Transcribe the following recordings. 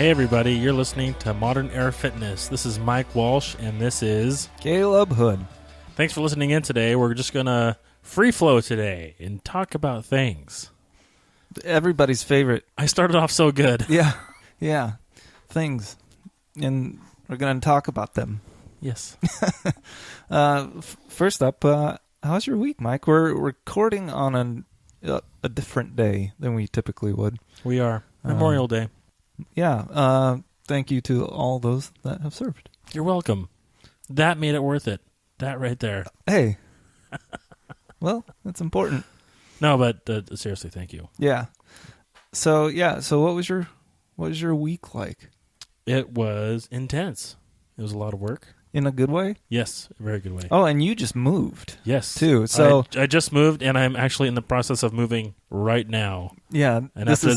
Hey everybody, you're listening to Modern Air Fitness. This is Mike Walsh, and this is Caleb Hood. Thanks for listening in today. We're just going to free flow today and talk about things. Everybody's favorite. I started off so good. Yeah. Things. And we're going to talk about them. Yes. First up, how's your week, Mike? We're recording on a different day than we typically would. We are. Memorial Day. Yeah. Thank you to all those that have served. You're welcome. That made it worth it. That right there. Hey. Well, that's important. No, but seriously, thank you. Yeah. So what was your week like? It was intense. It was a lot of work. In a good way? Yes, a very good way. Oh, and you just moved. Yes. Too. So I just moved, and I'm actually in the process of moving right now. Yeah. And after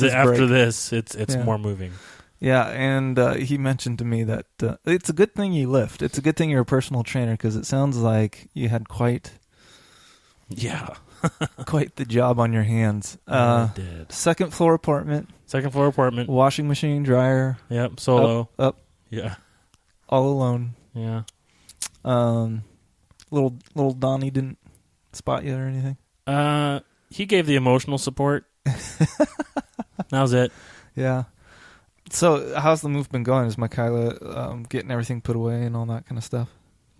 this, it's more moving. Yeah, and he mentioned to me that it's a good thing you lift. It's a good thing you're a personal trainer because it sounds like you had quite the job on your hands. I did. Second floor apartment. Washing machine, dryer. Yep, solo. Up. Yeah. All alone. Yeah. Little Donnie didn't spot you or anything? He gave the emotional support. That was it. Yeah. So how's the move been going? Is Michaela getting everything put away and all that kind of stuff?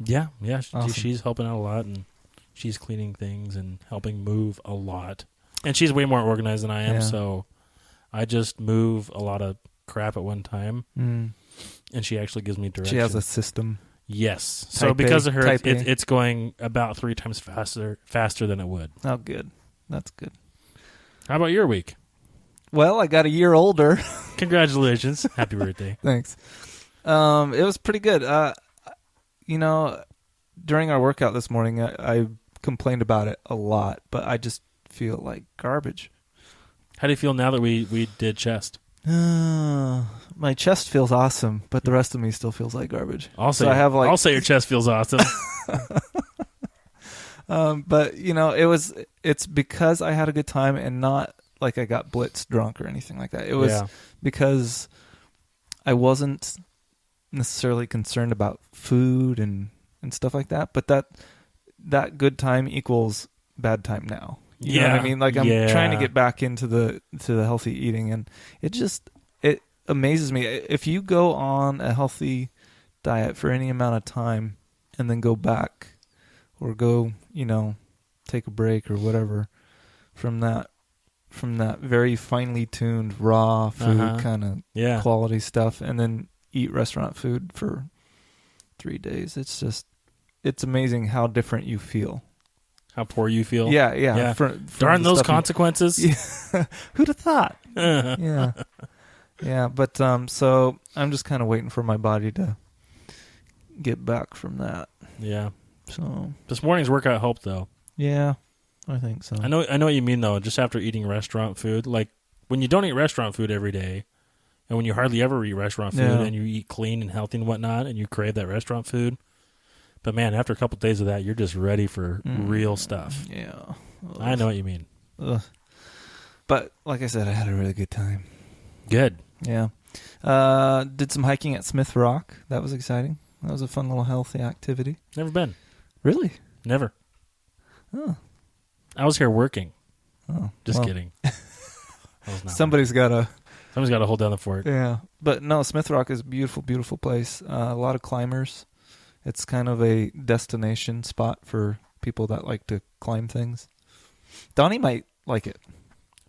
Yeah. Awesome. She's helping out a lot, and she's cleaning things and helping move a lot. And she's way more organized than I am, so I just move a lot of crap at one time, and she actually gives me direction. She has a system. Yes. So because of her, it's going about 3 times faster than it would. Oh, good. That's good. How about your week? Well, I got a year older. Congratulations. Happy birthday. Thanks. It was pretty good. During our workout this morning, I complained about it a lot, but I just feel like garbage. How do you feel now that we did chest? My chest feels awesome, but the rest of me still feels like garbage. I'll say your chest feels awesome. But it's because I had a good time and not like I got blitz drunk or anything like that. It was because I wasn't necessarily concerned about food and stuff like that, but that good time equals bad time now. You know what I mean? Like I'm trying to get back into the healthy eating, and it amazes me. If you go on a healthy diet for any amount of time and then go back or go, take a break or whatever from that very finely tuned raw food kind of quality stuff, and then eat restaurant food for 3 days, it's amazing how different you feel. How poor you feel? Yeah. Darn those consequences. Who'd have thought? Yeah. But so I'm just kind of waiting for my body to get back from that. Yeah. So this morning's workout helped, though. Yeah, I think so. I know what you mean, though. Just after eating restaurant food, like when you don't eat restaurant food every day, and when you hardly ever eat restaurant food, and you eat clean and healthy and whatnot, and you crave that restaurant food. But man, after a couple of days of that, you're just ready for real stuff. Yeah. Ugh. I know what you mean. Ugh. But like I said, I had a really good time. Good. Yeah. Did some hiking at Smith Rock. That was exciting. That was a fun little healthy activity. Never been. Really? Never. Oh. I was here working. Oh. Just kidding. Somebody's got to hold down the fort. Yeah. But no, Smith Rock is a beautiful, beautiful place. A lot of climbers. It's kind of a destination spot for people that like to climb things. Donnie might like it.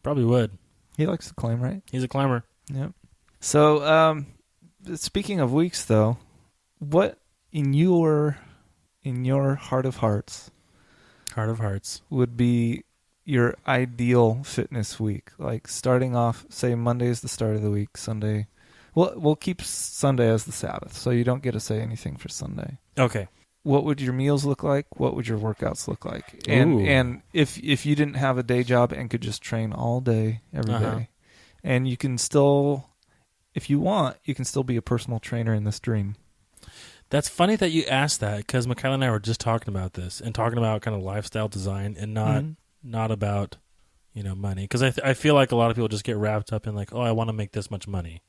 Probably would. He likes to climb, right? He's a climber. Yep. So, speaking of weeks, though, what in your heart of hearts would be your ideal fitness week? Like starting off, say Monday is the start of the week, Sunday. We'll keep Sunday as the Sabbath, so you don't get to say anything for Sunday. Okay. What would your meals look like? What would your workouts look like? And if you didn't have a day job and could just train all day, every day, and you can still, if you want, you can still be a personal trainer in this dream. That's funny that you asked that, because Michaela and I were just talking about this and talking about kind of lifestyle design and not about money, because I feel like a lot of people just get wrapped up in like, oh, I want to make this much money.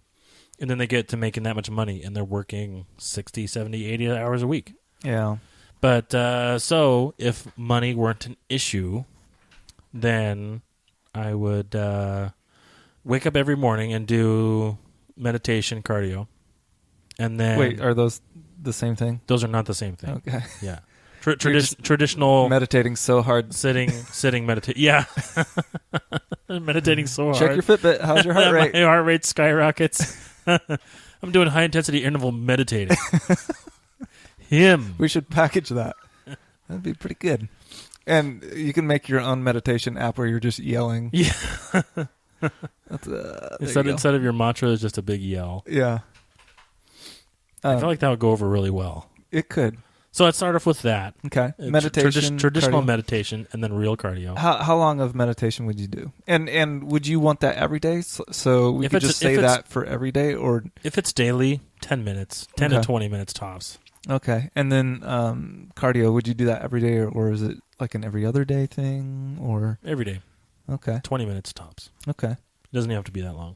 And then they get to making that much money, and they're working 60, 70, 80 hours a week. Yeah. But so if money weren't an issue, then I would wake up every morning and do meditation, cardio. And then Wait, are those the same thing? Those are not the same thing. Okay. Yeah. Traditional meditating so hard. Sitting meditate. Yeah. Meditating so hard. Check your Fitbit. How's your heart rate? My heart rate skyrockets. I'm doing high intensity interval meditating. We should package that. That'd be pretty good. And you can make your own meditation app where you're just yelling. Yeah. Instead of your mantra, it's just a big yell. Yeah. I feel like that would go over really well. It could. So I'd start off with that. Okay. Meditation. Traditional cardio. meditation, and then real cardio. How long of meditation would you do? And would you want that every day? So we could just say that for every day? Or if it's daily, 10 minutes. 10 to 20 minutes tops. Okay. And then cardio, would you do that every day? Or is it like an every other day thing? Or every day. Okay. 20 minutes tops. Okay. It doesn't have to be that long.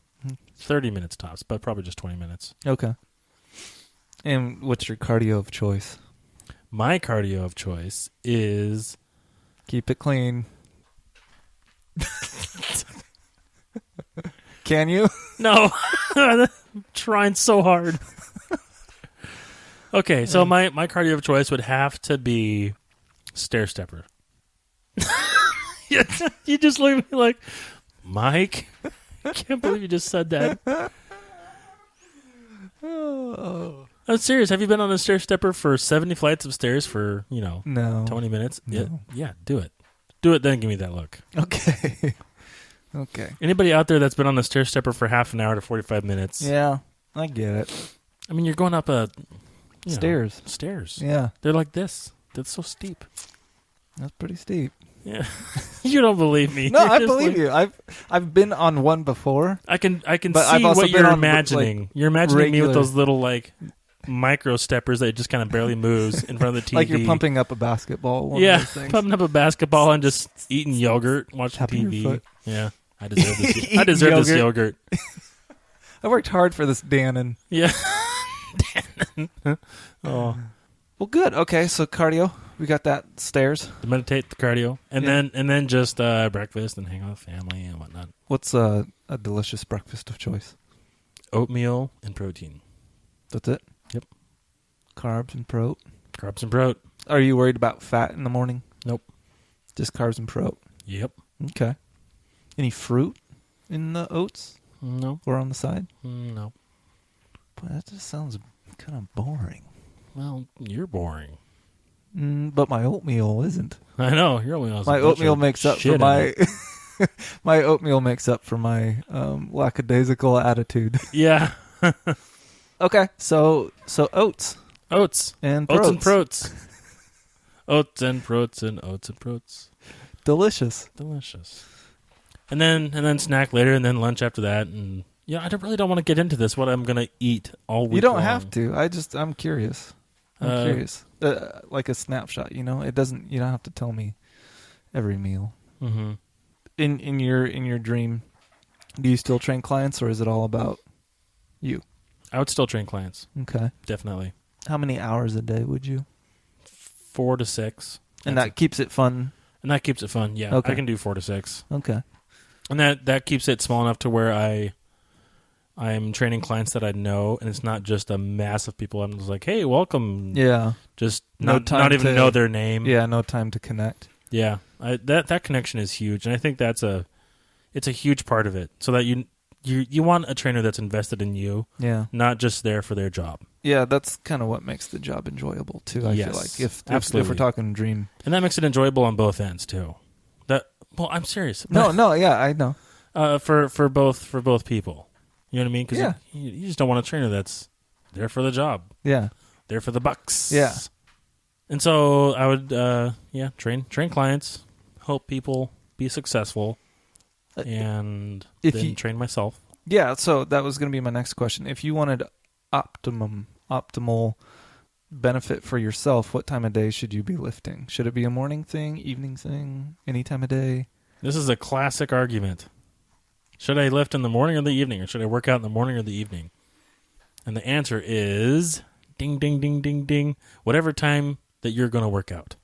30 minutes tops, but probably just 20 minutes. Okay. And what's your cardio of choice? My cardio of choice is... Keep it clean. Can you? No. I'm trying so hard. Okay, so my cardio of choice would have to be stair stepper. You just look at me like, Mike, I can't believe you just said that. Oh. I'm serious. Have you been on a stair stepper for 70 flights of stairs for, no. 20 minutes? No. Yeah, do it. Do it, then give me that look. Okay. Okay. Anybody out there that's been on the stair stepper for half an hour to 45 minutes? Yeah, I get it. I mean, you're going up stairs. Stairs. Yeah. They're like this. That's so steep. That's pretty steep. Yeah. You don't believe me. No, I believe you. I've been on one before. I can but see what you're on, imagining. Like, you're imagining regular. me with those little micro steppers that just kind of barely moves in front of the TV. Like you're pumping up a basketball. Pumping up a basketball and just eating yogurt, watching TV. Yeah. I deserve this. I deserve this yogurt. I worked hard for this Dannon. Yeah. Dannon. Oh. Well, good. Okay, so cardio. We got that. Stairs. The meditate, the cardio, and then just breakfast and hang out with family and whatnot. What's a delicious breakfast of choice? Oatmeal and protein. That's it? Yep. Carbs and prote. Carbs and prote. Are you worried about fat in the morning? Nope. Just carbs and prote. Yep. Okay. Any fruit in the oats? No. Or on the side? No. Boy, that just sounds kind of boring. Well, you're boring. But my oatmeal isn't. I know your oatmeal. My oatmeal makes up for my. My oatmeal makes up for my lackadaisical attitude. Yeah. Okay, so oats Oats and and protes. Oats and protes and oats and protes. Delicious. And then snack later, and then lunch after that, and I really don't want to get into this. What I'm gonna eat all week. You don't long. have to. I'm curious. I'm curious. Like a snapshot, it doesn't. You don't have to tell me every meal. Mm-hmm. In your dream, do you still train clients, or is it all about you? I would still train clients. Okay, definitely. How many hours a day would you? 4 to 6. And that keeps it fun. And that keeps it fun. Yeah, okay. I can do 4 to 6. Okay, and that keeps it small enough to where I'm training clients that I know, and it's not just a mass of people. I'm just like, hey, welcome. Yeah. Just not even know their name. Yeah, no time to connect. Yeah, that connection is huge, and I think it's a huge part of it. So that you want a trainer that's invested in you, not just there for their job. Yeah, that's kind of what makes the job enjoyable too. I feel like if we're talking dream, and that makes it enjoyable on both ends too. I'm serious. No, yeah, I know. For both people, you know what I mean? Because you just don't want a trainer that's there for the job. Yeah, there for the bucks. Yeah. And so I would, train clients, help people be successful, and then train myself. Yeah, so that was going to be my next question. If you wanted optimal benefit for yourself, what time of day should you be lifting? Should it be a morning thing, evening thing, any time of day? This is a classic argument. Should I lift in the morning or the evening, or should I work out in the morning or the evening? And the answer is ding, ding, ding, ding, ding. Whatever time that you're going to work out.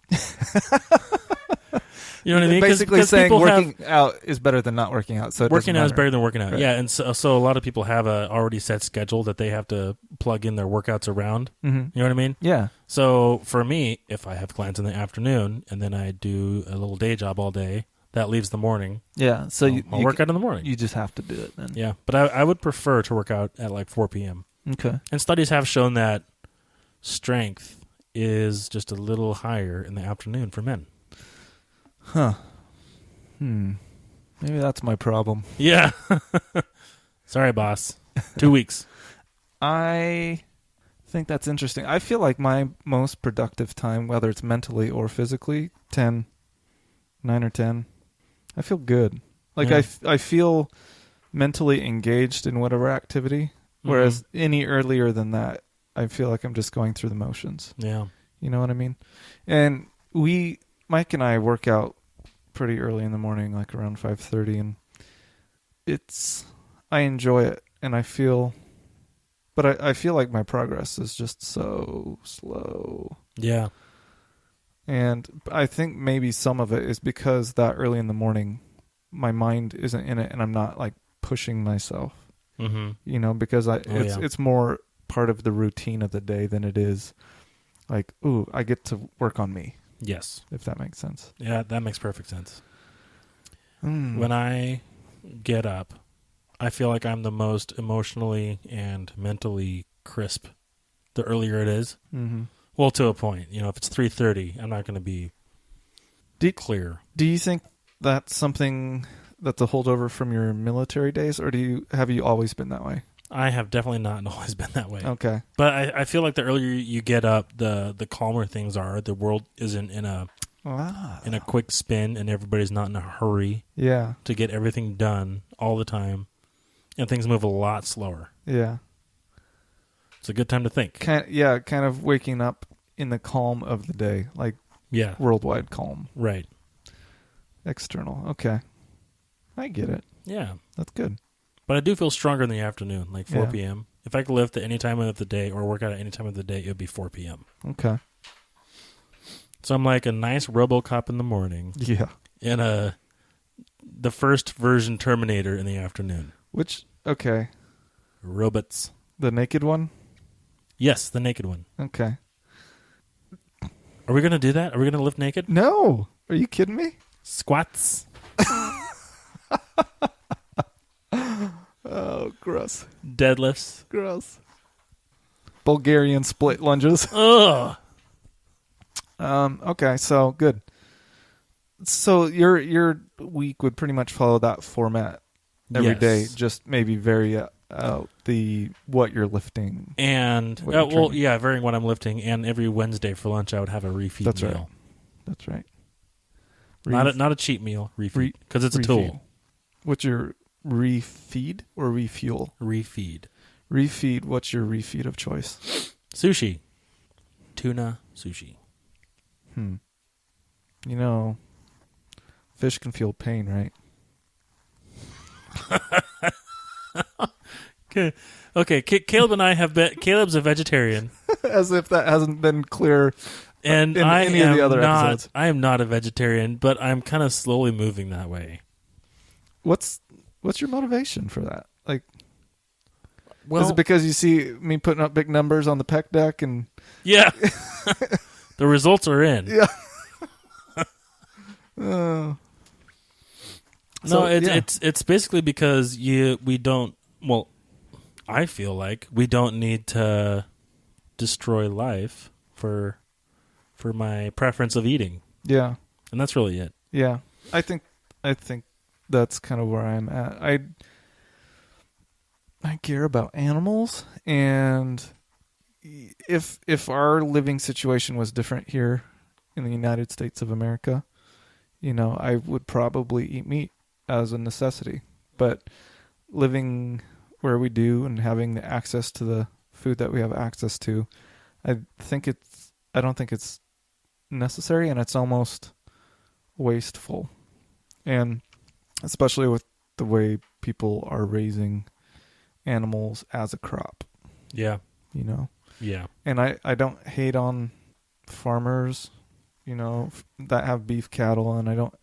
You know what I mean? Basically saying working out is better than not working out. So working out is better than working out. Right. Yeah, and so a lot of people have a already set schedule that they have to plug in their workouts around. Mm-hmm. You know what I mean? Yeah. So for me, if I have clients in the afternoon and then I do a little day job all day, that leaves the morning. Yeah. So I'll work out in the morning. You just have to do it then. Yeah, but I would prefer to work out at like 4 p.m. Okay. And studies have shown that strength is just a little higher in the afternoon for men. Huh. Maybe that's my problem. Yeah. Sorry, boss. 2 weeks. I think that's interesting. I feel like my most productive time, whether it's mentally or physically, 9 or 10. I feel good. Like Yeah. I feel mentally engaged in whatever activity, whereas any earlier than that, I feel like I'm just going through the motions. Yeah. You know what I mean? And Mike and I work out pretty early in the morning, like around 5:30, and I enjoy it, and I feel like my progress is just so slow. Yeah. And I think maybe some of it is because that early in the morning, my mind isn't in it, and I'm not like pushing myself. Mm-hmm. You know, because it's more part of the routine of the day than it is like, ooh, I get to work on me. Yes. If that makes sense. Yeah, that makes perfect sense. When I get up, I feel like I'm the most emotionally and mentally crisp the earlier it is. Mm-hmm. Well, to a point. You know, if it's 3:30, I'm not going to be clear. Do you think that's something that's a holdover from your military days, or have you always been that way? I have definitely not always been that way. Okay. But I feel like the earlier you get up, the calmer things are. The world isn't in a quick spin, and everybody's not in a hurry to get everything done all the time. And things move a lot slower. Yeah. It's a good time to think. Kind of waking up in the calm of the day, like worldwide calm. Right. External. Okay. I get it. Yeah. That's good. But I do feel stronger in the afternoon, like 4 p.m. If I could lift at any time of the day or work out at any time of the day, it would be 4 p.m. Okay. So I'm like a nice RoboCop in the morning. Yeah. And the first version Terminator in the afternoon. Okay. Robots. The naked one? Yes, the naked one. Okay. Are we going to do that? Are we going to lift naked? No. Are you kidding me? Squats. Oh, gross. Deadlifts. Gross. Bulgarian split lunges. Ugh. Okay, so good. So your week would pretty much follow that format every day, just maybe vary out what you're lifting. And varying what I'm lifting. And every Wednesday for lunch, I would have a refeed meal. Right. That's right. Not a cheat meal. Refeed, because it's a tool. What's your refeed or refuel? Refeed. Refeed. What's your refeed of choice? Sushi. Tuna sushi. You know, fish can feel pain, right? Okay. Caleb and I have been. Caleb's a vegetarian. As if that hasn't been clear. And in any of the other episodes. I am not a vegetarian, but I'm kind of slowly moving that way. What's your motivation for that? Like, well, is it because you see me putting up big numbers on the pec deck and the results are in. Yeah. It's basically because we don't. Well, I feel like we don't need to destroy life for my preference of eating. Yeah, and that's really it. Yeah, I think that's kind of where I'm at. I care about animals, and if our living situation was different here in the United States of America, you know, I would probably eat meat as a necessity. But living where we do and having the access to the food that we have access to, I don't think it's necessary, and it's almost wasteful. And especially with the way people are raising animals as a crop. Yeah. You know? Yeah. And I don't hate on farmers, you know, that have beef cattle, and I don't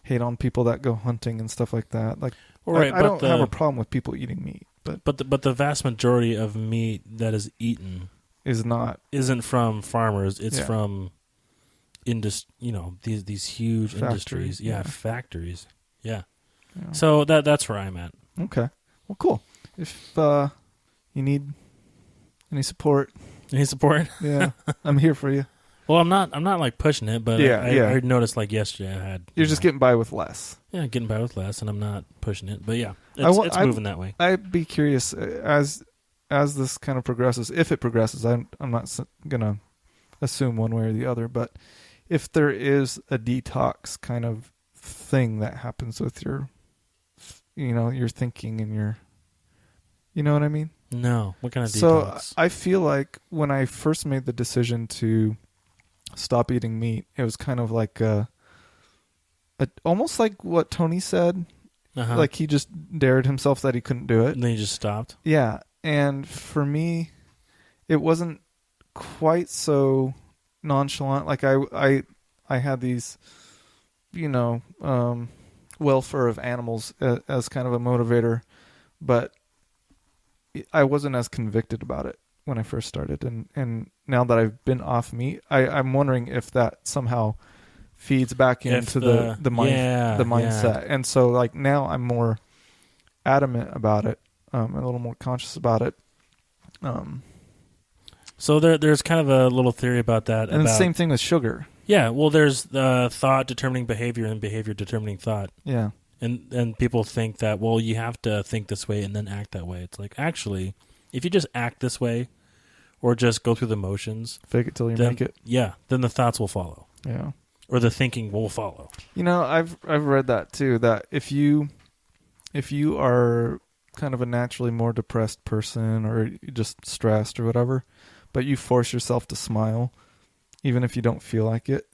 hate on people that go hunting and stuff like that. Like, I don't have a problem with people eating meat, but the vast majority of meat that is eaten isn't from farmers. It's from these huge industries. Yeah, factories. Yeah. So that's where I'm at. Okay. Well, cool. If you need any support, yeah, I'm here for you. Well, I'm not like pushing it, but I noticed like yesterday I had. You're just getting by with less. Yeah, getting by with less, and I'm not pushing it. But yeah, it's moving that way. I'd be curious as this kind of progresses. If it progresses, I'm not gonna assume one way or the other, but if there is a detox kind of thing that happens with your, your thinking and your, you know what I mean? No, what kind of detox? So I feel like when I first made the decision to stop eating meat, it was kind of like almost like what Tony said. Uh-huh. Like he just dared himself that he couldn't do it. And then he just stopped. Yeah. And for me, it wasn't quite so nonchalant. Like I had these, welfare of animals as kind of a motivator, but I wasn't as convicted about it when I first started. And now that I've been off meat, I'm wondering if that somehow feeds back into the mindset. Yeah. And so like now I'm more adamant about it, a little more conscious about it. So there's kind of a little theory about that. And the same thing with sugar. Yeah, well, there's thought determining behavior and behavior determining thought. Yeah. And people think that, well, you have to think this way and then act that way. It's like, actually, if you just act this way or just go through the motions. Fake it till you make it. Yeah, then the thoughts will follow. Yeah. Or the thinking will follow. I've read that too, that if you are kind of a naturally more depressed person or just stressed or whatever, but you force yourself to smile, even if you don't feel like it.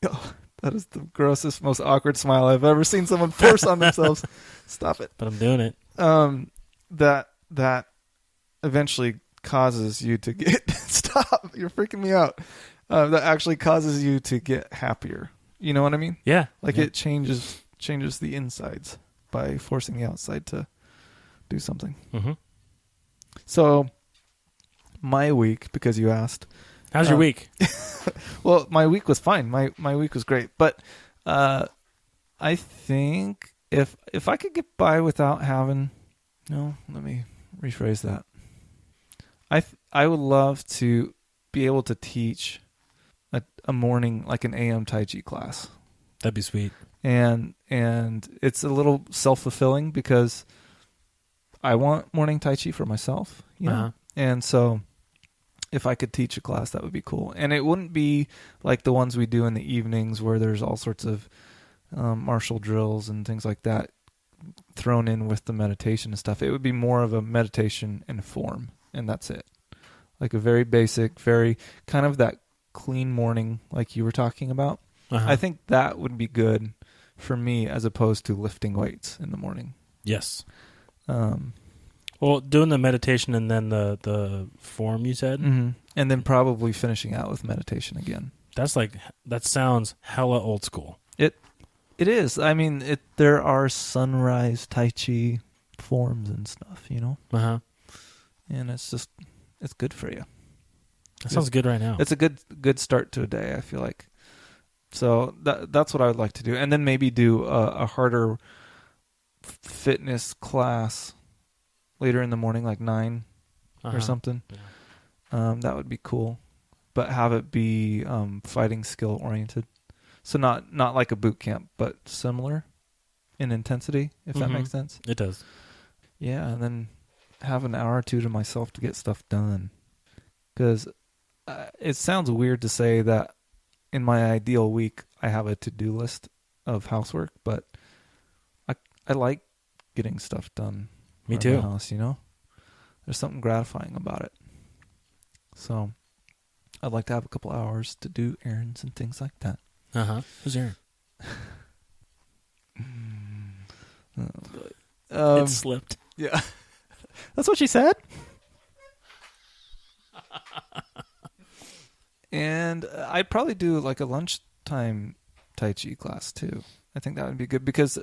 Oh, that is the grossest, most awkward smile I've ever seen someone force on themselves. Stop it. But I'm doing it. That eventually causes you to get... Stop. You're freaking me out. That actually causes you to get happier. You know what I mean? Yeah. Like it changes the insides by forcing the outside to do something. Mm-hmm. So my week, because you asked... How's your week? Well, my week was fine. My week was great. But I think if I could get by without having... No, let me rephrase that. I would love to be able to teach a morning, like an AM Tai Chi class. That'd be sweet. And it's a little self-fulfilling because I want morning Tai Chi for myself. You know? Uh-huh. And so... if I could teach a class, that would be cool. And it wouldn't be like the ones we do in the evenings where there's all sorts of martial drills and things like that thrown in with the meditation and stuff. It would be more of a meditation in form, and that's it. Like a very basic, very kind of that clean morning like you were talking about. Uh-huh. I think that would be good for me as opposed to lifting weights in the morning. Yes. Well, doing the meditation and then the form you said, mm-hmm. And then probably finishing out with meditation again. That sounds hella old school. It is. I mean, there are sunrise Tai Chi forms and stuff, Uh-huh. And it's good for you. That sounds good right now. It's a good start to a day, I feel like. So that's what I would like to do, and then maybe do a harder fitness class later in the morning, like 9 or something. Yeah. That would be cool. But have it be fighting skill oriented. So not like a boot camp, but similar in intensity, if that makes sense. It does. Yeah, and then have an hour or two to myself to get stuff done. Because it sounds weird to say that in my ideal week I have a to-do list of housework, but I like getting stuff done. Me too. The house, there's something gratifying about it. So I'd like to have a couple hours to do errands and things like that. Uh-huh. Who's Aaron? It slipped. Yeah. That's what she said? And I'd probably do like a lunchtime Tai Chi class too. I think that would be good because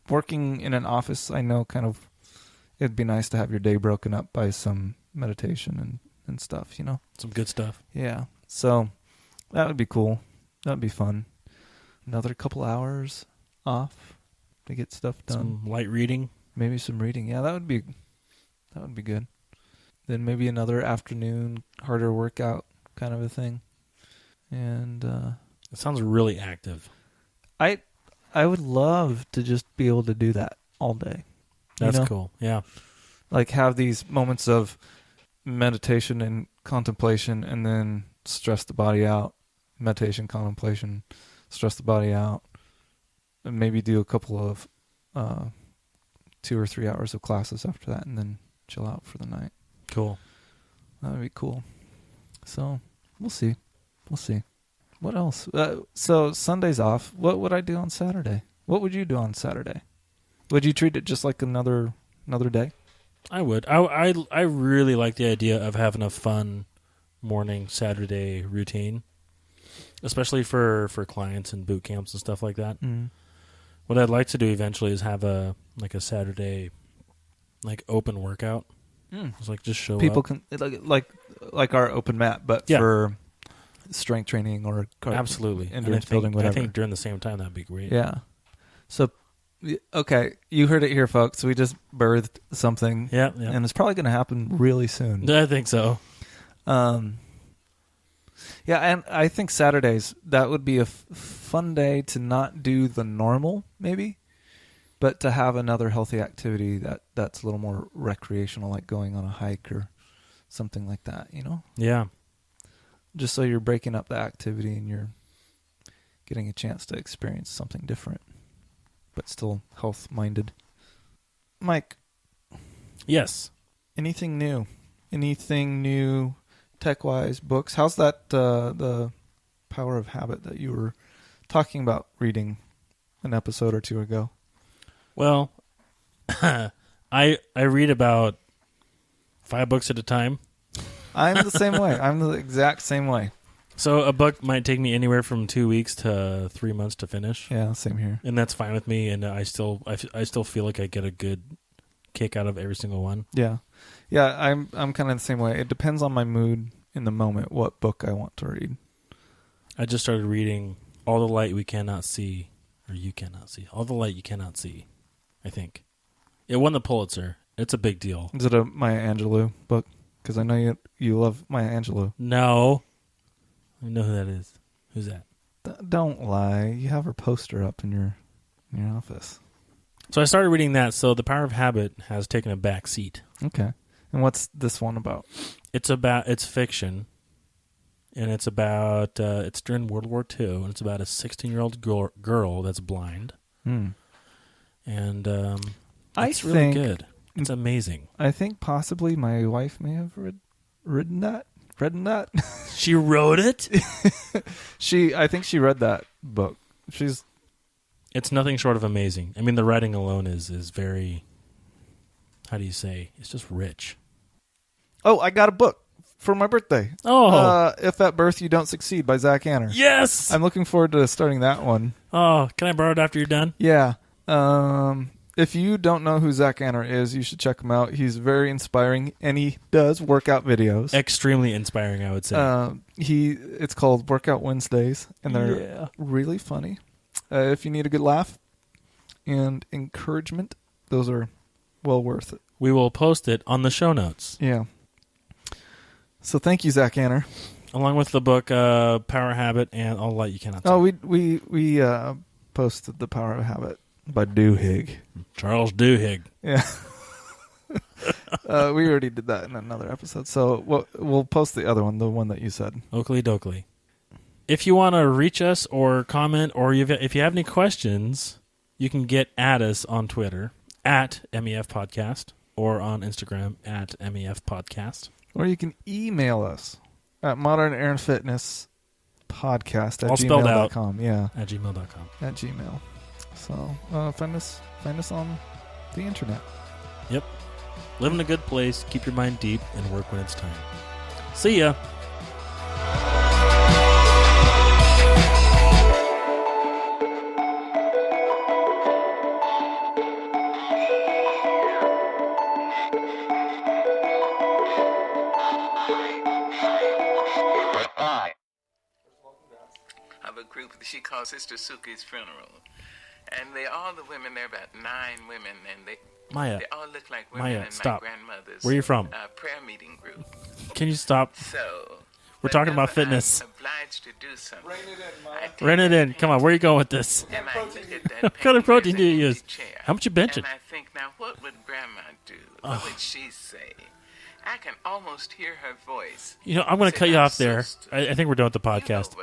working in an office, I know kind of it'd be nice to have your day broken up by some meditation and stuff, you know? Some good stuff. Yeah. So that would be cool. That would be fun. Another couple hours off to get stuff done. Some light reading. Maybe some reading. Yeah, that would be good. Then maybe another afternoon harder workout kind of a thing. And it sounds really active. I would love to just be able to do that all day. That's cool. Yeah. Like have these moments of meditation and contemplation and then stress the body out. Meditation, contemplation, stress the body out. And maybe do a couple of 2 or 3 hours of classes after that and then chill out for the night. Cool. That would be cool. So we'll see. What else? So Sunday's off. What would I do on Saturday? What would you do on Saturday? Would you treat it just like another day? I would. I really like the idea of having a fun morning Saturday routine, especially for clients and boot camps and stuff like that. Mm. What I'd like to do eventually is have a Saturday open workout. It's just show people up. Can like our open mat, but for strength training or absolutely endurance building, whatever. I think during the same time that'd be great. Yeah. So, okay, you heard it here, folks. We just birthed something. Yeah. And it's probably going to happen really soon. I think so. Yeah, and I think Saturdays, that would be a fun day to not do the normal, maybe, but to have another healthy activity that's a little more recreational, like going on a hike or something like that, you know? Yeah. Just so you're breaking up the activity and you're getting a chance to experience something different, but still health-minded. Mike. Yes. Anything new? Tech-wise, books? How's that, the Power of Habit that you were talking about reading an episode or two ago? Well, I read about 5 books at a time. I'm the same way. I'm the exact same way. So a book might take me anywhere from 2 weeks to 3 months to finish. Yeah, same here. And that's fine with me. And I still feel like I get a good kick out of every single one. Yeah. I'm kind of the same way. It depends on my mood in the moment, what book I want to read. I just started reading All the Light We Cannot See, or You Cannot See. All the Light You Cannot See, I think. It won the Pulitzer. It's a big deal. Is it a Maya Angelou book? Because I know you love Maya Angelou. No. I know who that is. Who's that? Don't lie. You have her poster up in your office. So I started reading that, so The Power of Habit has taken a back seat. Okay. And what's this one about? It's fiction. And it's about, it's during World War II, and it's about a 16-year-old girl that's blind. Hmm. And it's really good. It's amazing. I think possibly my wife may have read that. She wrote it? I think she read that book. It's nothing short of amazing. I mean, the writing alone is very, how do you say? It's just rich. Oh, I got a book for my birthday. Oh. If at Birth You Don't Succeed by Zach Anner. Yes! I'm looking forward to starting that one. Oh, can I borrow it after you're done? Yeah. If you don't know who Zach Anner is, you should check him out. He's very inspiring, and he does workout videos. Extremely inspiring, I would say. It's called Workout Wednesdays, and they're really funny. If you need a good laugh and encouragement, those are well worth it. We will post it on the show notes. Yeah. So thank you, Zach Anner. Along with the book Power Habit and All the Light You Cannot See. Oh, we posted The Power of Habit by Duhigg. Charles Duhigg. Yeah. We already did that in another episode. So we'll post the other one, the one that you said. Oakley dokley. If you want to reach us or comment, or if you have any questions, you can get at us on Twitter at MEF Podcast or on Instagram at MEF Podcast. Or you can email us at modernairandfitnesspodcast at all spelled out. gmail.com. Yeah. At gmail.com. At Gmail. So find us on the internet. Yep. Live in a good place, keep your mind deep, and work when it's time. See ya. Of a group that she calls Sister Suki's funeral. And all the women, there are about 9 women, and they all look like women in stop. my grandmother's Where are you from? Prayer meeting group. Can you stop? So we're talking about fitness. I'm obliged to do something. Rein it in. Come on, where are you going with this? What kind of protein do you use? How much you benching? And I think, now what would Grandma do? What would she say? I can almost hear her voice. You know, I'm going to cut you off there. I think we're done with the podcast.